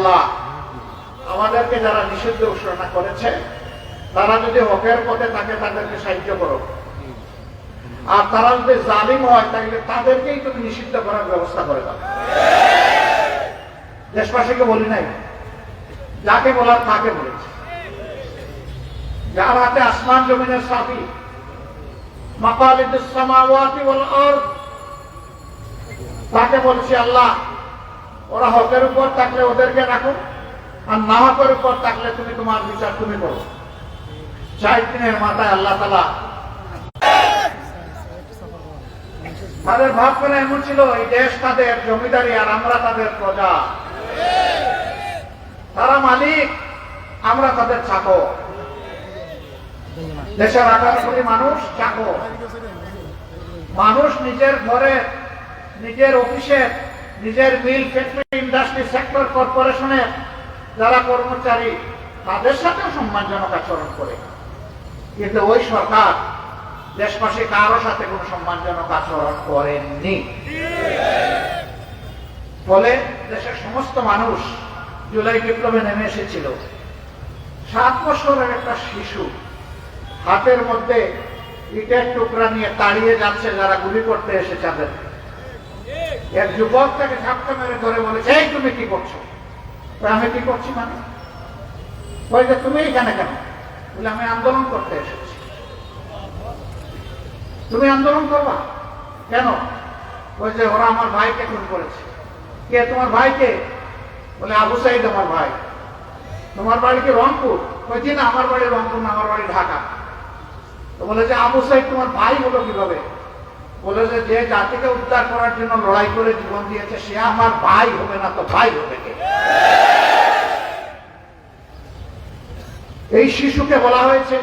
আল্লাহ আমাদেরকে যারা নিষিদ্ধ ঘোষণা করেছে তারা যদি হকের পথে থাকে তাদেরকে সাহায্য করো, আর তারা যদি জালিম হয় তাহলে তাদেরকেই তুমি নিষিদ্ধ করার ব্যবস্থা করে দাও। দেশবাসীকে বলি নাই, যাকে বলার তাকে বলেছে। যার হাতে আসমান জমিনের চাবি, মাকালিদুস সামাওয়াতি ওয়াল আরদ, তাকে বলছি আল্লাহ ওরা হকের উপর থাকলে ওদেরকে রাখো, আর না হকের উপর থাকলে তুমি তোমার বিচার তুমি করো। 4 দিনের মাথায় আল্লাহ তাআলা তাদের ভাবখানা এমন ছিল, এই দেশ তাদের জমিদারি আর আমরা তাদের প্রজা। তারা মালিক, আমরা তাদের চাকর। দেশের 18 কোটি মানুষ চাকর। মানুষ নিজের ঘরে, নিজের অফিসে, নিজের মিল, ফ্যাক্টরি, ইন্ডাস্ট্রি, সেক্টর, কর্পোরেশনের যারা কর্মচারী তাদের সাথেও সম্মানজনক আচরণ করে, কিন্তু ওই সরকার দেশবাসী কারো সাথে কোন সম্মানজনক আচরণ করেননি। ফলে দেশের সমস্ত মানুষ জুলাই বিপ্লবে নেমে এসেছিল। 7 বছরের একটা শিশু হাতের মধ্যে ইটের টুকরা নিয়ে তাড়িয়ে যাচ্ছে যারা গুলি করতে এসেছে তাদের। এক যুবক তাকে ঝাপটা মেরে ধরে বলেছে, এই তুমি কি করছো? আমি কি করছি মানে? বলছে তুমি এখানে কেন? বলে আমি আন্দোলন করতে এসেছি। তুমি আন্দোলন করবা কেন? বলছে ওরা আমার ভাইকে খুন করেছে। কে তোমার ভাইকে? বলে আবু সাইদ আমার ভাই। তোমার বাড়ি কি রংপুর? বলছি না, আমার বাড়ি রংপুর না, আমার বাড়ি ঢাকা। তো বলে যে আবু সাইদ তোমার ভাই হলো কিভাবে? বলে যে জাতিকে উদ্ধার করার জন্য লড়াই করে জীবন দিয়েছে সে আমার ভাই হবে না তো ভাই হবে কে? এই শিশুকে বলা হয়েছে